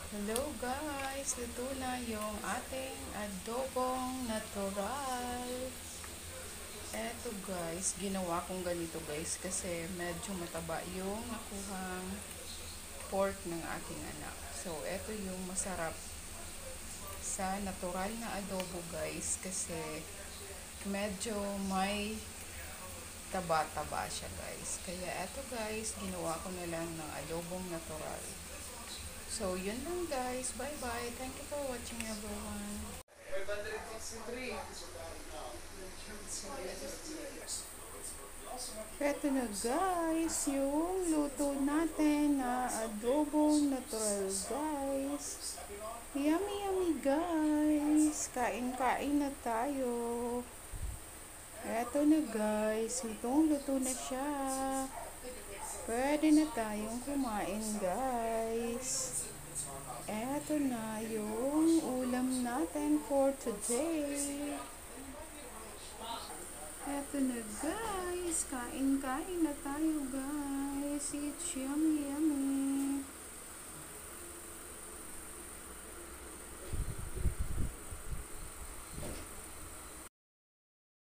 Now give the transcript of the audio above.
Hello guys! Luto na yung ating adobong natural. Eto guys, ginawa kong ganito guys kasi medyo mataba yung nakuhang pork ng aking anak. So, eto yung masarap sa natural na adobo guys kasi medyo may taba-taba siya guys. Kaya eto guys, ginawa ko na lang ng adobong natural. So, yun lang guys. Bye-bye. Thank you for watching everyone. 563. Eto na guys, yung luto natin na adobong natural guys. Yummy yummy guys. Kain-kain na tayo. Eto na guys, lutong-luto na siya. Pwede na tayong kumain guys. Eto na yung ulam natin for today. Eto na guys, kain-kain na tayo guys. It's yummy yummy.